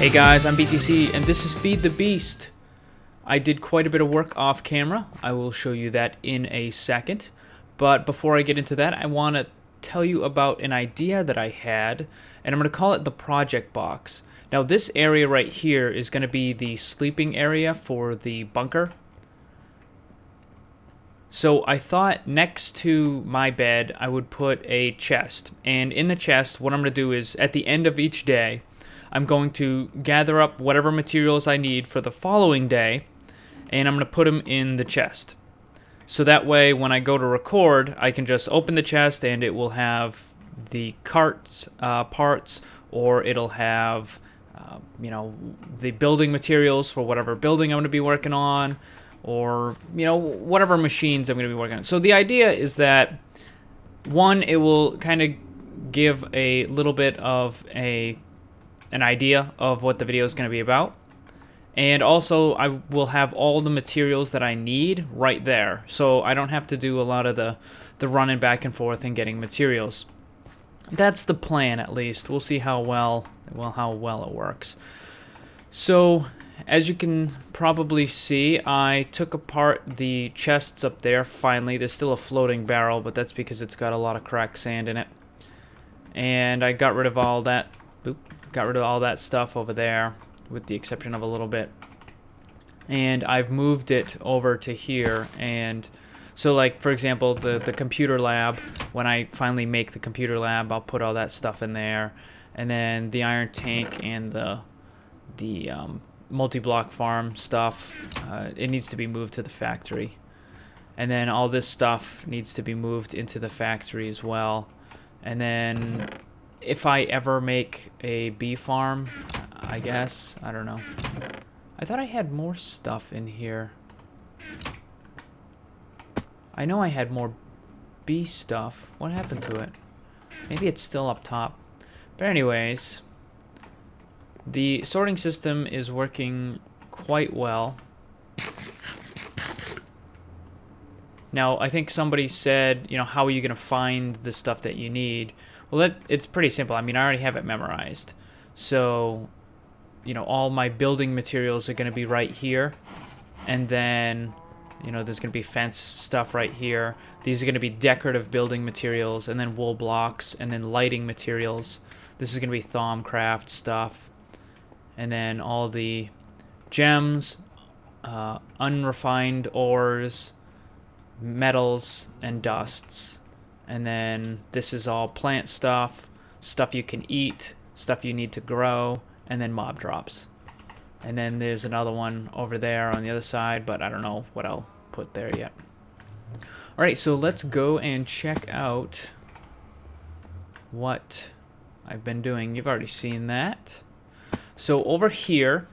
Hey guys, I'm BTC and this is Feed the Beast. I did quite a bit of work off camera. I will show you that in a second. But before I get into that, I want to tell you about an idea that I had, and I'm going to call it the project box. Now this area right here is going to be the sleeping area for the bunker. So I thought next to my bed I would put a chest, and in the chest what I'm going to do is at the end of each day I'm going to gather up whatever materials I need for the following day, and I'm going to put them in the chest. So that way when I go to record, I can just open the chest and it will have the cart's parts, or it'll have the building materials for whatever building I'm going to be working on, or whatever machines I'm going to be working on. So the idea is that, one, it will kind of give a little bit of an idea of what the video is going to be about, and also I will have all the materials that I need right there, so I don't have to do a lot of the running back and forth and getting materials. That's the plan, at least. We'll see how well it works. So as you can probably see, I took apart the chests up there finally. There's still a floating barrel, but that's because it's got a lot of cracked sand in it. And I got rid of all that. Got rid of all that stuff over there, with the exception of a little bit. And I've moved it over to here. And so, like, for example, the computer lab, when I finally make the computer lab, I'll put all that stuff in there. And then the iron tank and the multi-block farm stuff, it needs to be moved to the factory. And then all this stuff needs to be moved into the factory as well. And then if I ever make a bee farm, I guess, I don't know. I thought I had more stuff in here. I know I had more bee stuff. What happened to it? Maybe it's still up top. But anyways, the sorting system is working quite well. Now, I think somebody said, how are you going to find the stuff that you need? Well, it's pretty simple. I mean, I already have it memorized. So, all my building materials are going to be right here. And then, there's going to be fence stuff right here. These are going to be decorative building materials, and then wool blocks, and then lighting materials. This is going to be Thaumcraft stuff. And then all the gems, unrefined ores, metals, and dusts. And then this is all plant stuff, stuff you can eat, stuff you need to grow, and then mob drops. And then there's another one over there on the other side, but I don't know what I'll put there yet. Alright, so let's go and check out what I've been doing. You've already seen that. So over here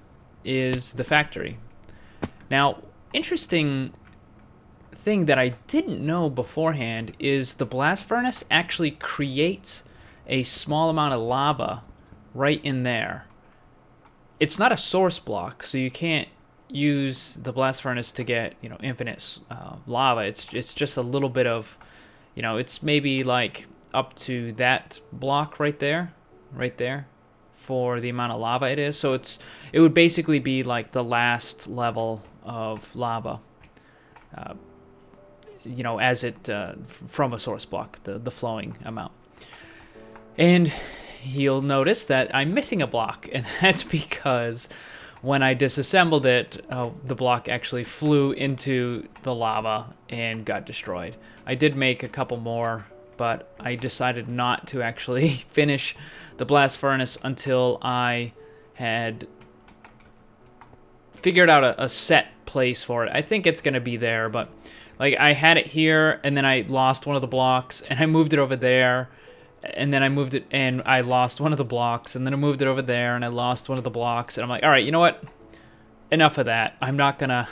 is the factory. Now, interesting thing that I didn't know beforehand is the blast furnace actually creates a small amount of lava right in there. It's not a source block, so you can't use the blast furnace to get infinite lava. It's just a little bit of, it's maybe like up to that block right there for the amount of lava it is. So it would basically be like the last level of lava. As it from a source block, the flowing amount. And you'll notice that I'm missing a block, and that's because when I disassembled it, the block actually flew into the lava and got destroyed. I did make a couple more, but I decided not to actually finish the blast furnace until I had figured out a set place for it. I think it's going to be there, but like, I had it here, and then I lost one of the blocks, and I moved it over there, and then I moved it, and I lost one of the blocks, and then I moved it over there, and I lost one of the blocks, and I'm like, all right, you know what? Enough of that. I'm not gonna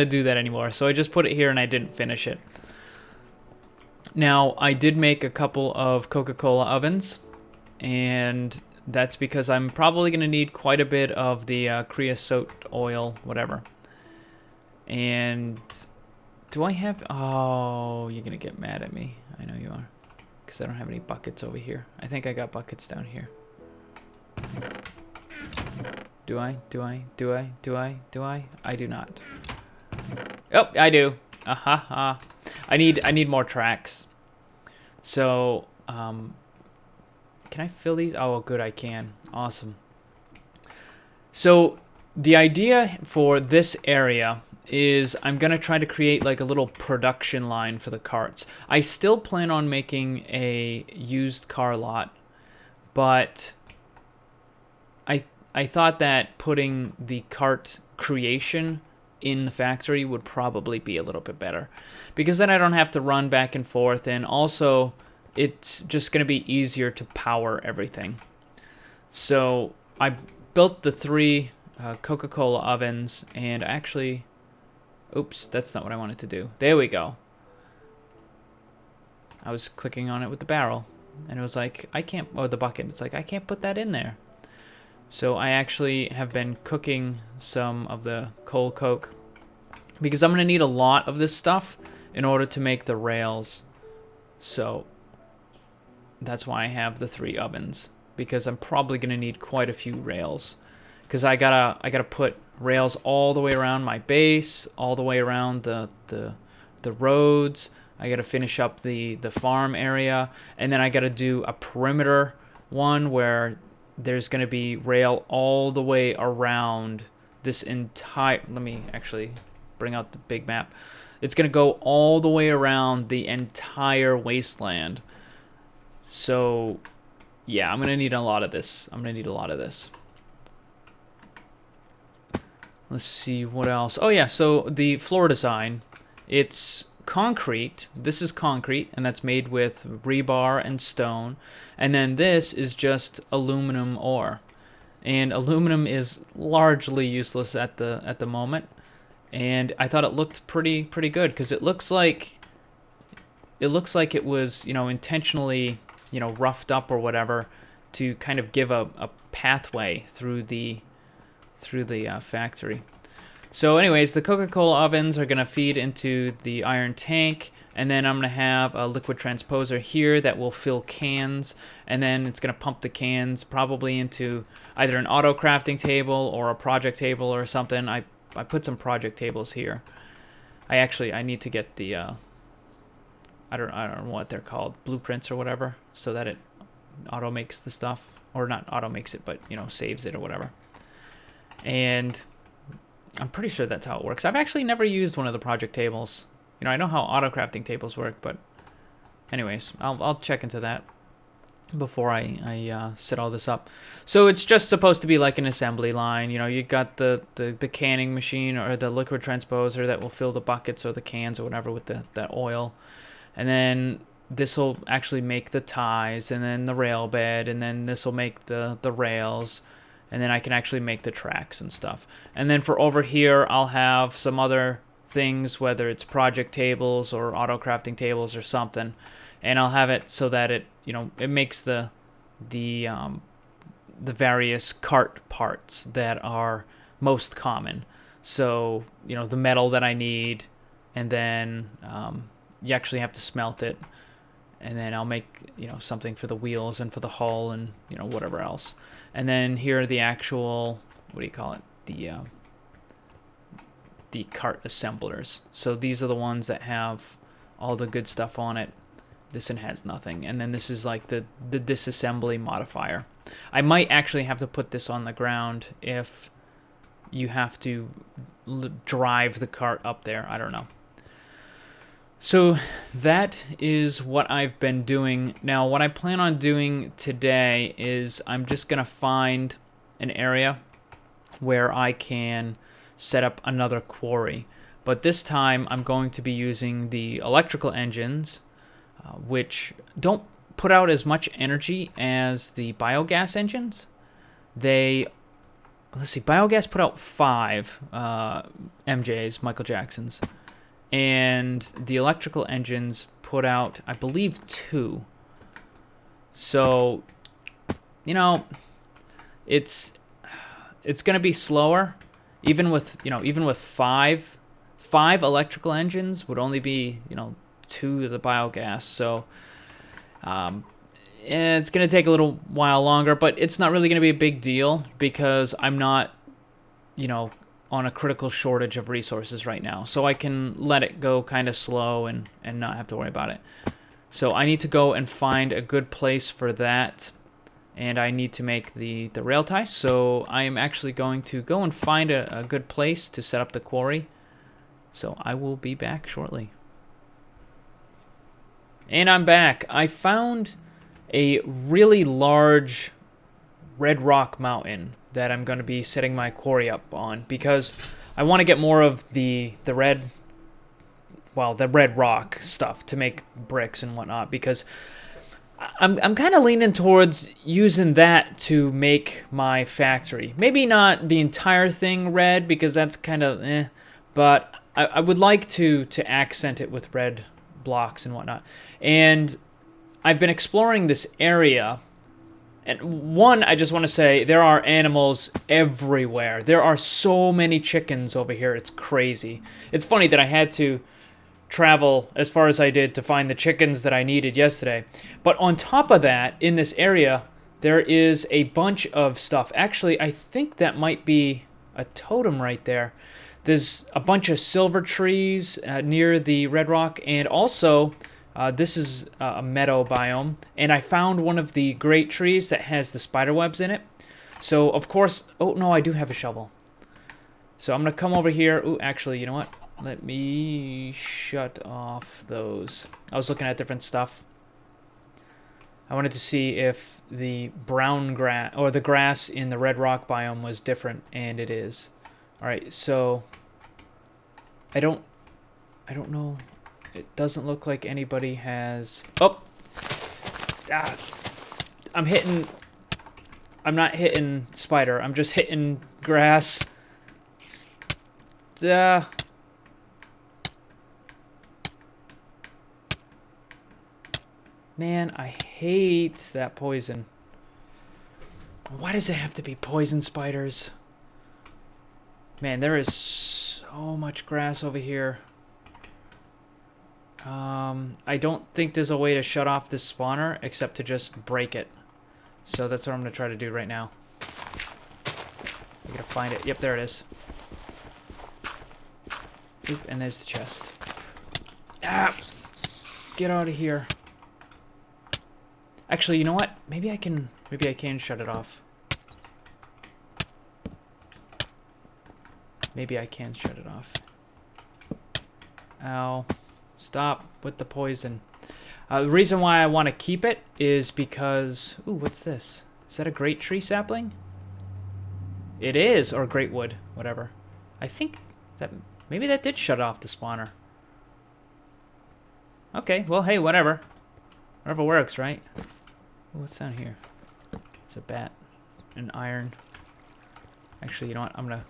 do that anymore. So I just put it here, and I didn't finish it. Now, I did make a couple of Coca-Cola ovens, and that's because I'm probably gonna need quite a bit of the creosote oil, whatever. And do I have... Oh, you're going to get mad at me. I know you are. Because I don't have any buckets over here. I think I got buckets down here. Do I? Do I? Do I? Do I? Do I? I do not. Oh, I do. Aha. I need more tracks. So, can I fill these? Oh, good, I can. Awesome. So, the idea for this area is I'm going to try to create like a little production line for the carts. I still plan on making a used car lot, but I thought that putting the cart creation in the factory would probably be a little bit better, because then I don't have to run back and forth, and also it's just going to be easier to power everything. So I built the 3 Coca-Cola ovens, and actually, oops, that's not what I wanted to do. There we go. I was clicking on it with the barrel, and it was like, I can't, oh, the bucket. It's like, I can't put that in there. So I actually have been cooking some of the coal coke, because I'm going to need a lot of this stuff in order to make the rails. So that's why I have the 3 ovens, because I'm probably going to need quite a few rails, because I gotta put rails all the way around my base, all the way around the roads. I gotta finish up the farm area, and then I gotta do a perimeter one where there's gonna be rail all the way around this entire. Let me actually bring out the big map. It's gonna go all the way around the entire wasteland. So yeah, I'm gonna need a lot of this. Let's see what else. Oh yeah, so the floor design, it's concrete. This is concrete, and that's made with rebar and stone. And then this is just aluminum ore. And aluminum is largely useless at the moment. And I thought it looked pretty good, because it looks like it was, intentionally, roughed up or whatever, to kind of give a pathway through the factory. So anyways, the Coca-Cola ovens are going to feed into the iron tank, and then I'm going to have a liquid transposer here that will fill cans, and then it's going to pump the cans probably into either an auto crafting table or a project table or something. I put some project tables here. I need to get the I don't know what they're called, blueprints or whatever, so that it auto makes the stuff, or not auto makes it, but saves it or whatever. And I'm pretty sure that's how it works. I've actually never used one of the project tables. I know how auto crafting tables work, but anyways, I'll check into that before I set all this up. So it's just supposed to be like an assembly line. You got the canning machine or the liquid transposer that will fill the buckets or the cans or whatever with that oil, and then this will actually make the ties, and then the rail bed, and then this will make the rails. And then I can actually make the tracks and stuff. And then for over here, I'll have some other things, whether it's project tables or auto crafting tables or something. And I'll have it so that it makes the various cart parts that are most common. So the metal that I need, and then you actually have to smelt it. And then I'll make something for the wheels and for the hull and whatever else. And then here are the actual, what do you call it? The cart assemblers. So these are the ones that have all the good stuff on it. This one has nothing. And then this is like the disassembly modifier. I might actually have to put this on the ground if you have to drive the cart up there. I don't know. So that is what I've been doing. Now, what I plan on doing today is I'm just going to find an area where I can set up another quarry. But this time, I'm going to be using the electrical engines, which don't put out as much energy as the biogas engines. Let's see, biogas put out 5 MJs, Michael Jacksons. And the electrical engines put out, I believe, 2. So, it's gonna be slower. Even with 5 electrical engines would only be 2 of the biogas. So, it's gonna take a little while longer, but it's not really gonna be a big deal, because I'm not you know, on a critical shortage of resources right now. So I can let it go kind of slow and not have to worry about it. So I need to go and find a good place for that. And I need to make the rail tie. So I am actually going to go and find a good place to set up the quarry. So I will be back shortly. And I'm back. I found a really large red rock mountain that I'm going to be setting my quarry up on because I want to get more of the red rock stuff to make bricks and whatnot, because I'm kind of leaning towards using that to make my factory. Maybe not the entire thing red, because that's kind of but I would like to accent it with red blocks and whatnot. And I've been exploring this area. And one, I just want to say, there are animals everywhere. There are so many chickens over here. It's crazy. It's funny that I had to travel as far as I did to find the chickens that I needed yesterday. But on top of that, in this area, there is a bunch of stuff. Actually, I think that might be a totem right there. There's a bunch of silver trees near the red rock, and also this is a meadow biome, and I found one of the great trees that has the spider webs in it. So, of course... Oh, no, I do have a shovel. So I'm going to come over here. Ooh, actually, you know what? Let me shut off those. I was looking at different stuff. I wanted to see if the brown grass, or the grass in the red rock biome was different, and it is. Alright, so... I don't know... It doesn't look like anybody has... Oh! Ah. I'm not hitting spider. I'm just hitting grass. Man, I hate that poison. Why does it have to be poison spiders? Man, there is so much grass over here. I don't think there's a way to shut off this spawner except to just break it. So that's what I'm going to try to do right now. I gotta find it. Yep, there it is. Oop, and there's the chest. Ah! Get out of here. Actually, you know what? Maybe I can shut it off. Maybe I can shut it off. Ow. Stop with the poison. The reason why I want to keep it is because... Ooh, what's this? Is that a great tree sapling? It is, or great wood, whatever. I think that... Maybe that did shut off the spawner. Okay, well, hey, whatever. Whatever works, right? Ooh, what's down here? It's a bat. An iron. Actually, you know what? I'm gonna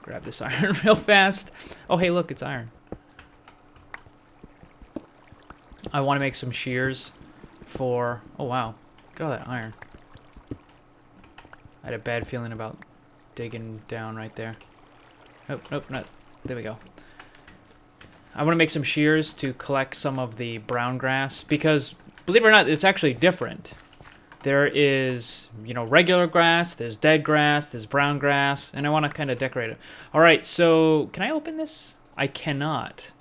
grab this iron real fast. Oh, hey, look, it's iron. I want to make some shears for... Oh, wow. Look at all that iron. I had a bad feeling about digging down right there. Nope, nope, not... There we go. I want to make some shears to collect some of the brown grass, because, believe it or not, it's actually different. There is, you know, regular grass, there's dead grass, there's brown grass, and I want to kind of decorate it. Alright, so, can I open this? I cannot.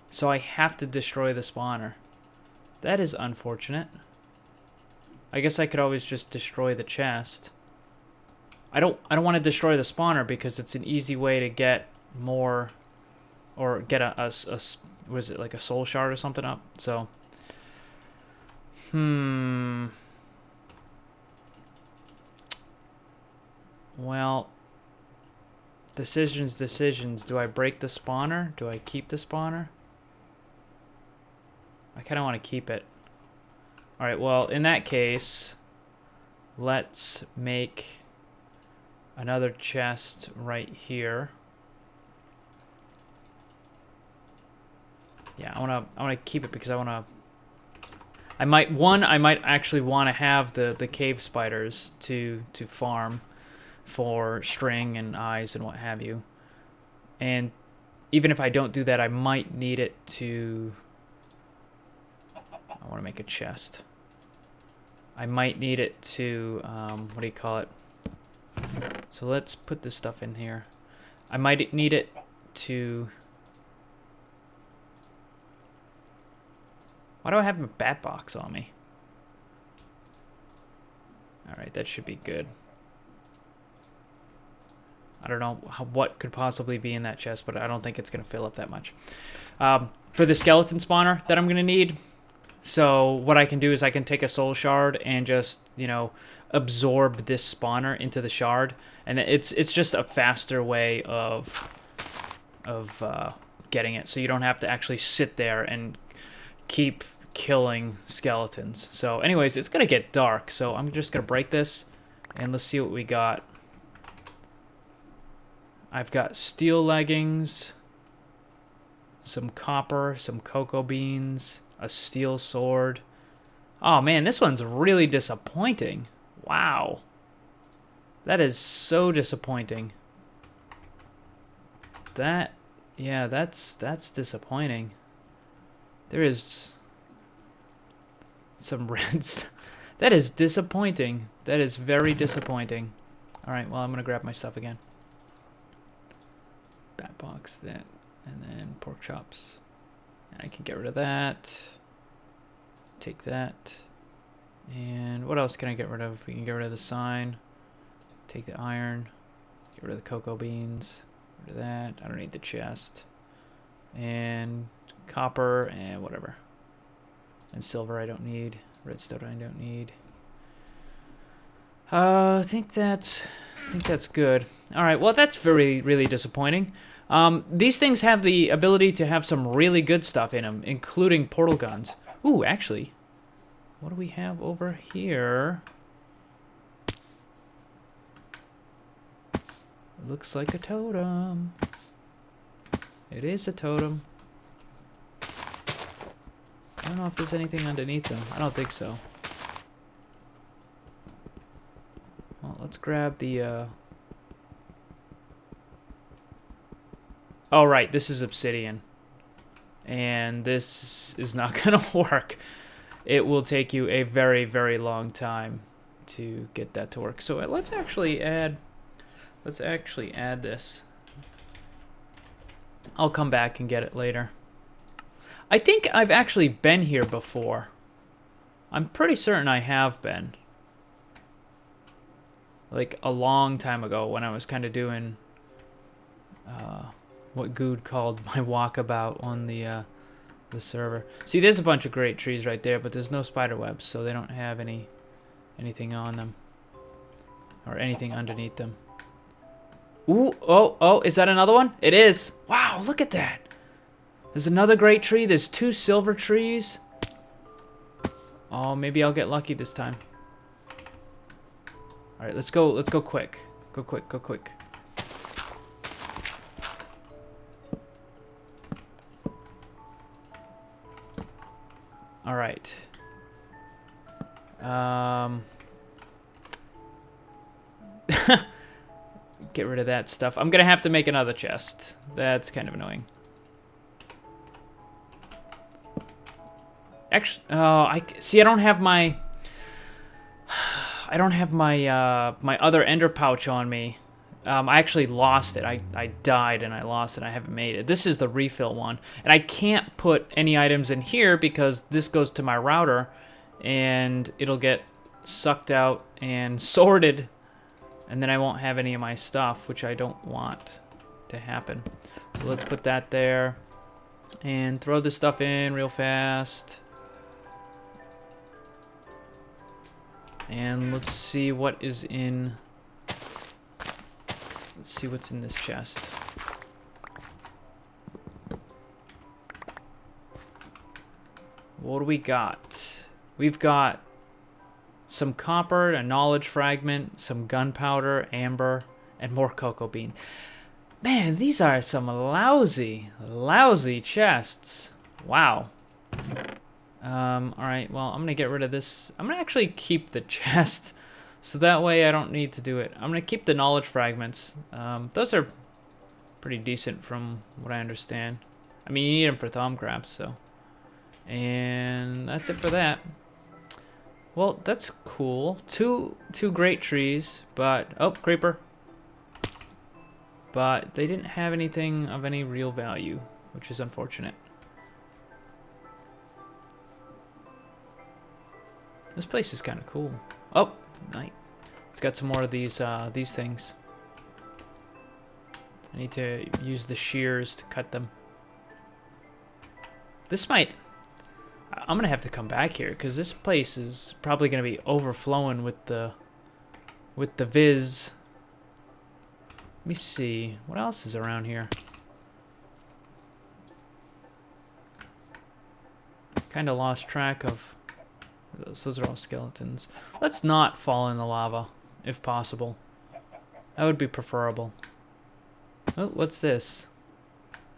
So I have to destroy the spawner. That is unfortunate. I guess I could always just destroy the chest. I don't want to destroy the spawner because it's an easy way to get more, or get a was it like a soul shard or something up? So, well, decisions. Do I break the spawner? Do I keep the spawner? I kind of want to keep it. Alright, well, in that case, let's make another chest right here. Yeah, I wanna keep it because I might actually want to have the cave spiders to farm for string and eyes and what have you. And even if I don't do that, I might need it to... I want to make a chest. I might need it to, what do you call it? So let's put this stuff in here. I might need it to... Why do I have a bat box on me? Alright, that should be good. I don't know what could possibly be in that chest, but I don't think it's going to fill up that much. For the skeleton spawner that I'm going to need, so what I can do is I can take a soul shard and just, you know, absorb this spawner into the shard. And it's just a faster way of getting it. So you don't have to actually sit there and keep killing skeletons. So anyways, it's going to get dark. So I'm just going to break this and let's see what we got. I've got steel leggings, some copper, some cocoa beans, a steel sword. Oh man, this one's really disappointing. Wow. That is so disappointing. Yeah, that's disappointing. There is some reds. That is disappointing. That is very disappointing. Alright, well, I'm going to grab my stuff again. Bat box, that, and then pork chops. And I can get rid of that. Take that. And what else can I get rid of? We can get rid of the sign. Take the iron. Get rid of the cocoa beans. Get rid of that. I don't need the chest. And copper and whatever. And silver I don't need. Redstone I don't need. I think that's good. Alright, well that's really disappointing. These things have the ability to have some really good stuff in them, including portal guns. Ooh, actually, what do we have over here? Looks like a totem. It is a totem. I don't know if there's anything underneath them. I don't think so. Well, let's grab the, Oh, right, this is obsidian. And this is not gonna work. It will take you a very long time to get that to work. So let's actually add this. I'll come back and get it later. I think I've actually been here before. I'm pretty certain I have been. Like a long time ago when I was kind of doing what Good called my walkabout on the server. See, there's a bunch of great trees right there, but there's no spider webs, so they don't have anything on them or anything underneath them. Ooh, oh, is that another one? It is. Wow, look at that. There's another great tree. There's 2 silver trees. Oh, maybe I'll get lucky this time. All right, let's go quick. Go quick. All right. Get rid of that stuff. I'm gonna have to make another chest. That's kind of annoying. Actually, I don't have my my other ender pouch on me. I actually lost it. I died and I lost it. I haven't made it. This is the refill one. And I can't put any items in here because this goes to my router and it'll get sucked out and sorted. And then I won't have any of my stuff, which I don't want to happen. So let's put that there and throw this stuff in real fast. And let's see what is in... Let's see what's in this chest. What do we got? We've got some copper, a knowledge fragment, some gunpowder, amber, and more cocoa bean. Man, these are some lousy chests. Wow. Alright, well, I'm gonna get rid of this. I'm gonna actually keep the chest, so that way I don't need to do it. I'm gonna keep the knowledge fragments. Those are pretty decent from what I understand. I mean, you need them for thumb grabs, so. And that's it for that. Well, that's cool. Two great trees, but... Oh, creeper. but they didn't have anything of any real value, which is unfortunate. This place is kind of cool. Oh, nice. It's got some more of these things. I need to use the shears to cut them. This might... I'm gonna have to come back here because this place is probably gonna be overflowing with the viz. Let me see what else is around here. Kind of lost track of those. Those are all skeletons. Let's not fall in the lava if possible. That would be preferable. Oh, what's this?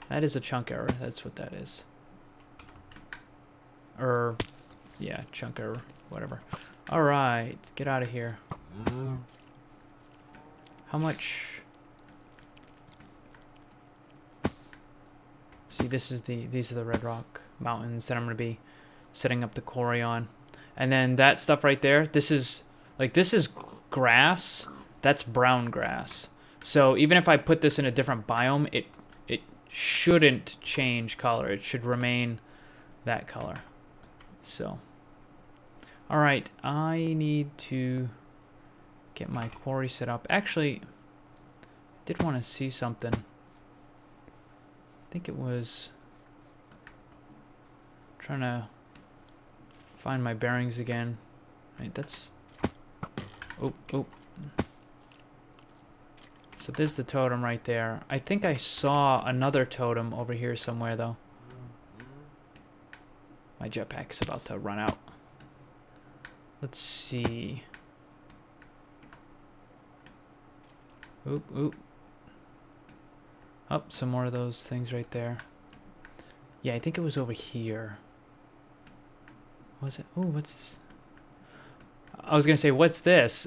That is a chunk error. That's what that is. Or, yeah, chunk error, whatever. All right, get out of here. How much? See, these are the red rock mountains that I'm gonna be setting up the quarry on, and then that stuff right there. This is grass. That's brown grass. So even if I put this in a different biome, it shouldn't change color. It should remain that color. So, all right, I need to get my quarry set up. Actually, I did want to see something. I think it was trying to find my bearings again. Right, that's... Oh. So there's the totem right there. I think I saw another totem over here somewhere, though. My jetpack's about to run out. Let's see. Oop. Oh, some more of those things right there. Yeah, I think it was over here. Was it? Oh, what's... I was gonna say, what's this?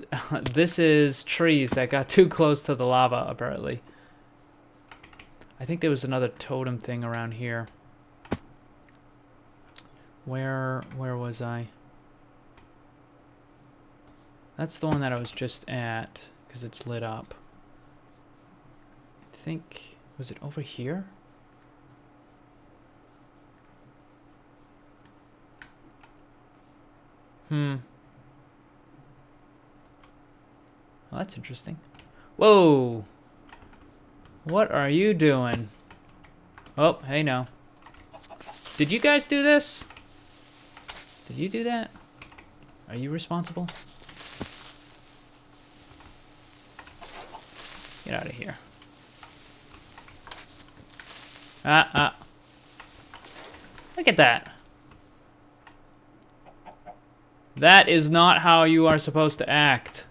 This is trees that got too close to the lava, apparently. I think there was another totem thing around here. Where was I? That's the one that I was just at, because it's lit up. I think... Was it over here? Well, that's interesting. Whoa! What are you doing? Oh, hey now. Did you guys do this? Did you do that? Are you responsible? Get out of here. Look at that. That is not how you are supposed to act.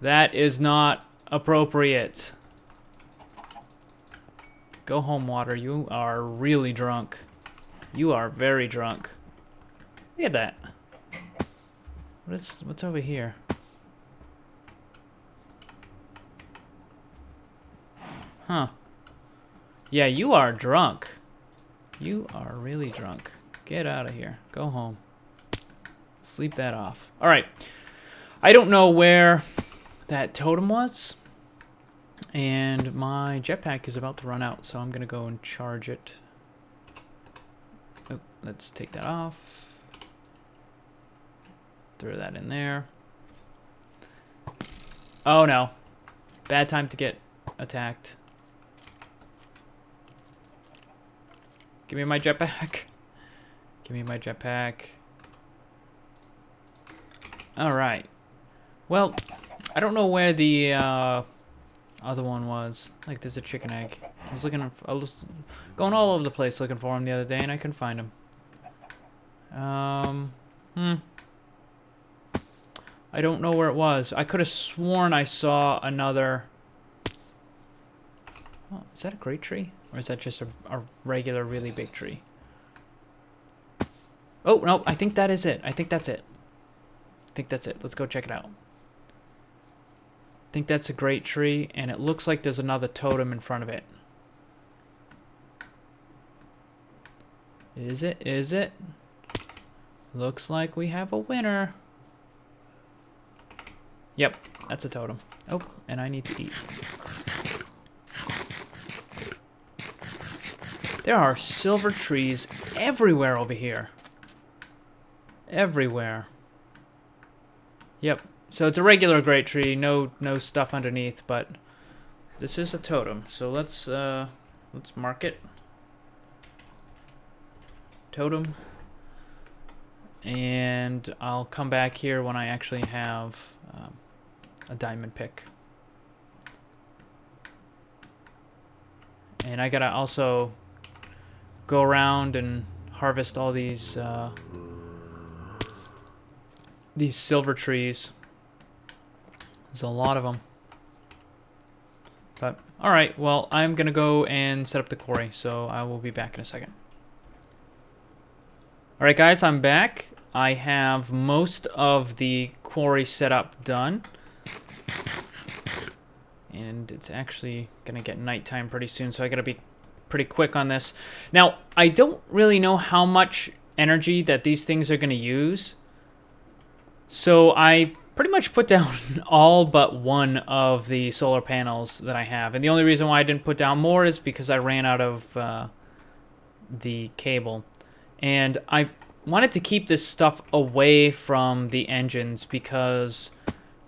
That is not appropriate. Go home, water. You are really drunk. You are very drunk. Look at that. What's over here? Huh. Yeah, you are drunk. You are really drunk. Get out of here. Go home. Sleep that off. All right. I don't know where that totem was, and my jetpack is about to run out, so I'm gonna go and charge it. Oh, let's take that off. Throw that in there. Oh no. Bad time to get attacked. Give me my jetpack. Give me my jetpack. Alright. Well, I don't know where the other one was. Like, there's a chicken egg. I was going all over the place looking for him the other day, and I couldn't find him. I don't know where it was. I could have sworn I saw another... Oh, is that a great tree? Or is that just a regular, really big tree? Oh, no, I think that is it. I think that's it. I think that's it. Let's go check it out. I think that's a great tree, and it looks like there's another totem in front of it. Is it? Is it? Looks like we have a winner. Yep, that's a totem. Oh, and I need to eat. There are silver trees everywhere over here. Everywhere. Yep. So it's a regular great tree, no stuff underneath, but this is a totem. So let's mark it. Totem. And I'll come back here when I actually have a diamond pick. And I gotta also go around and harvest all these silver trees. There's a lot of them. But, alright, well, I'm gonna go and set up the quarry, so I will be back in a second. Alright guys, I'm back. I have most of the quarry setup done. And it's actually gonna get nighttime pretty soon, so I gotta be pretty quick on this. Now, I don't really know how much energy that these things are gonna use. So I pretty much put down all but one of the solar panels that I have. And the only reason why I didn't put down more is because I ran out of the cable. And I wanted to keep this stuff away from the engines because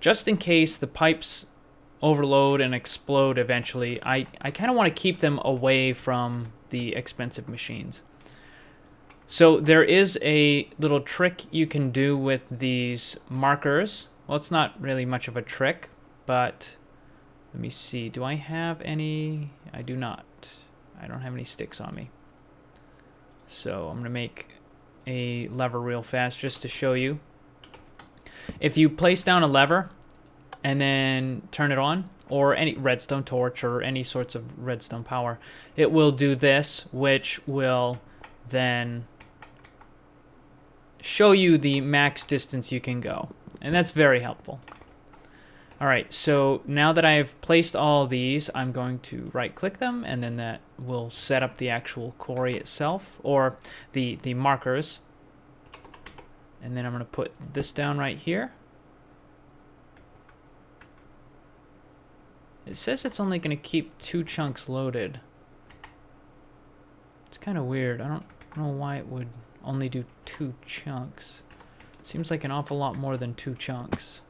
just in case the pipes overload and explode eventually, I kind of want to keep them away from the expensive machines. So there is a little trick you can do with these markers. Well, it's not really much of a trick, but let me see. Do I have any? I do not. I don't have any sticks on me. So I'm going to make a lever real fast just to show you. If you place down a lever and then turn it on, or any redstone torch or any sorts of redstone power, it will do this, which will then show you the max distance you can go. And that's very helpful. Alright, so now that I've placed all these, I'm going to right-click them, and then that will set up the actual quarry itself, or the markers. And then I'm going to put this down right here. It says it's only going to keep 2 chunks loaded. It's kind of weird. I don't know why it would only do 2 chunks. Seems like an awful lot more than 2 chunks.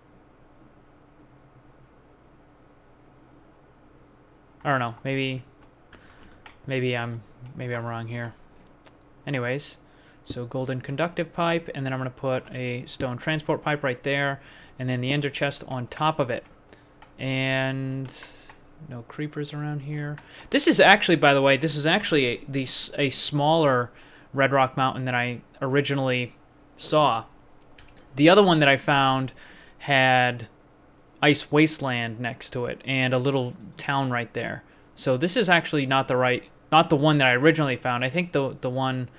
I don't know. Maybe I'm wrong here. Anyways, so golden conductive pipe, and then I'm going to put a stone transport pipe right there, and then the ender chest on top of it. And no creepers around here. This is actually, by the way, this is actually a smaller Red Rock Mountain than I originally saw. The other one that I found had ice wasteland next to it and a little town right there. So this is actually not the one that I originally found. I think the one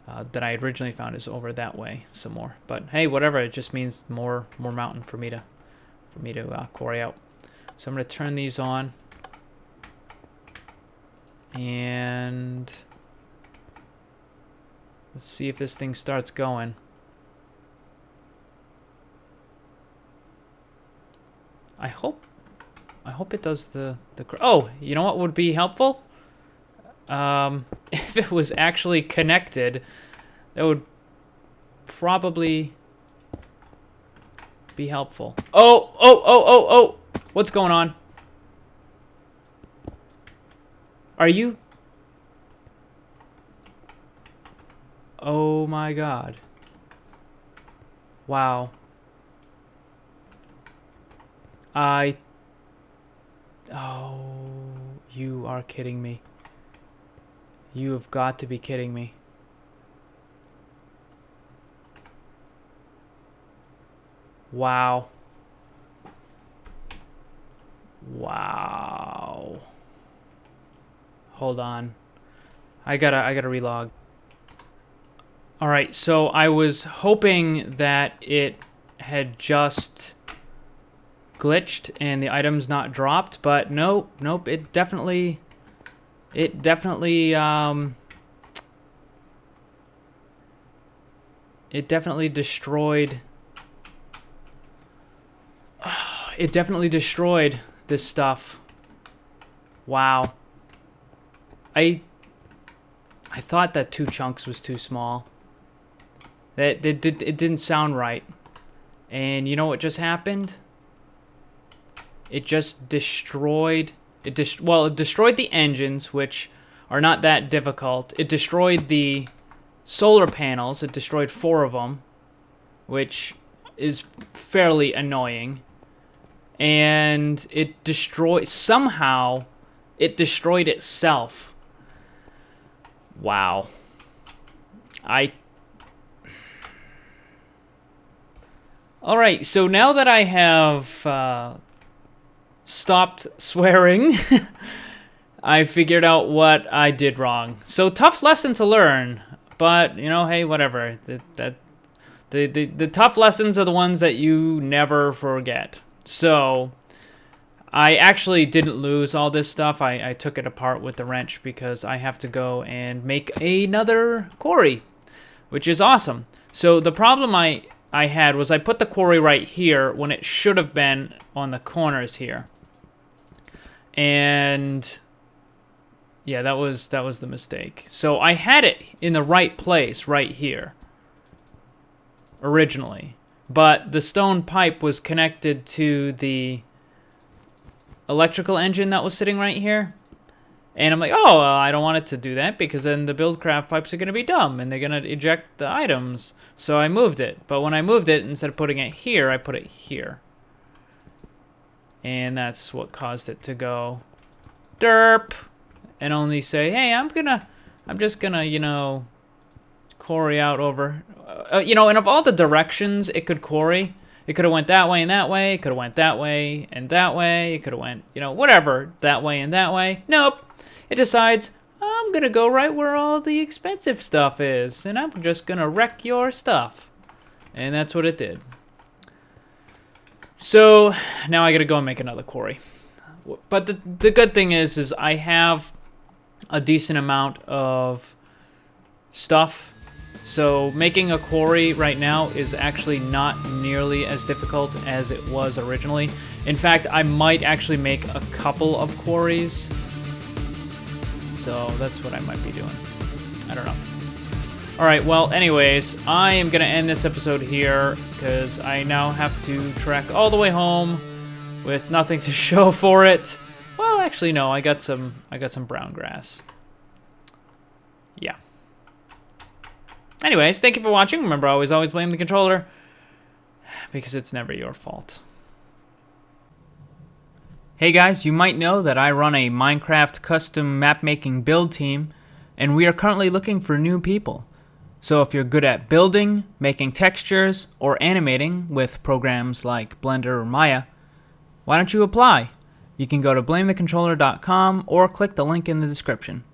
that I originally found is over that way some more. But hey, whatever. It just means more mountain for me to quarry out. So I'm going to turn these on. And let's see if this thing starts going. I hope it does the oh, you know what would be helpful? If it was actually connected, that would probably be helpful. Oh! What's going on? Are you? Oh my god. Wow. Oh, you are kidding me. You have got to be kidding me. Wow. Wow. Hold on. I gotta relog. Alright, so I was hoping that it had just glitched and the item's not dropped, but nope, it definitely destroyed. Oh, It definitely destroyed this stuff. Wow. I thought that 2 chunks was too small. It didn't sound right. And you know what just happened? It just destroyed... it destroyed the engines, which are not that difficult. It destroyed the solar panels. It destroyed 4 of them, which is fairly annoying. And it destroyed... somehow, it destroyed itself. Wow. Alright, so now that I have stopped swearing, I figured out what I did wrong. So, tough lesson to learn, but, you know, hey, whatever. The tough lessons are the ones that you never forget. So, I actually didn't lose all this stuff. I took it apart with the wrench because I have to go and make another quarry, which is awesome. So, the problem I had was I put the quarry right here when it should have been on the corners here. And yeah, that was the mistake. So I had it in the right place right here originally, but the stone pipe was connected to the electrical engine that was sitting right here. And I'm like, oh, well, I don't want it to do that because then the Buildcraft pipes are going to be dumb and they're going to eject the items. So I moved it. But when I moved it, instead of putting it here, I put it here. And that's what caused it to go derp and only say, hey, I'm just going to, you know, quarry out over. You know, and of all the directions it could quarry, it could have went that way and that way. It could have went that way and that way. It could have went, you know, whatever, that way and that way. Nope. It decides, I'm going to go right where all the expensive stuff is, and I'm just going to wreck your stuff. And that's what it did. So, now I got to go and make another quarry. But the good thing is I have a decent amount of stuff. So, making a quarry right now is actually not nearly as difficult as it was originally. In fact, I might actually make a couple of quarries. So that's what I might be doing. I don't know. Alright, well, anyways, I am going to end this episode here because I now have to trek all the way home with nothing to show for it. Well, actually, no, I got some brown grass. Yeah. Anyways, thank you for watching. Remember, always blame the controller because it's never your fault. Hey guys, you might know that I run a Minecraft custom map-making build team, and we are currently looking for new people. So if you're good at building, making textures, or animating with programs like Blender or Maya, why don't you apply? You can go to blamethecontroller.com or click the link in the description.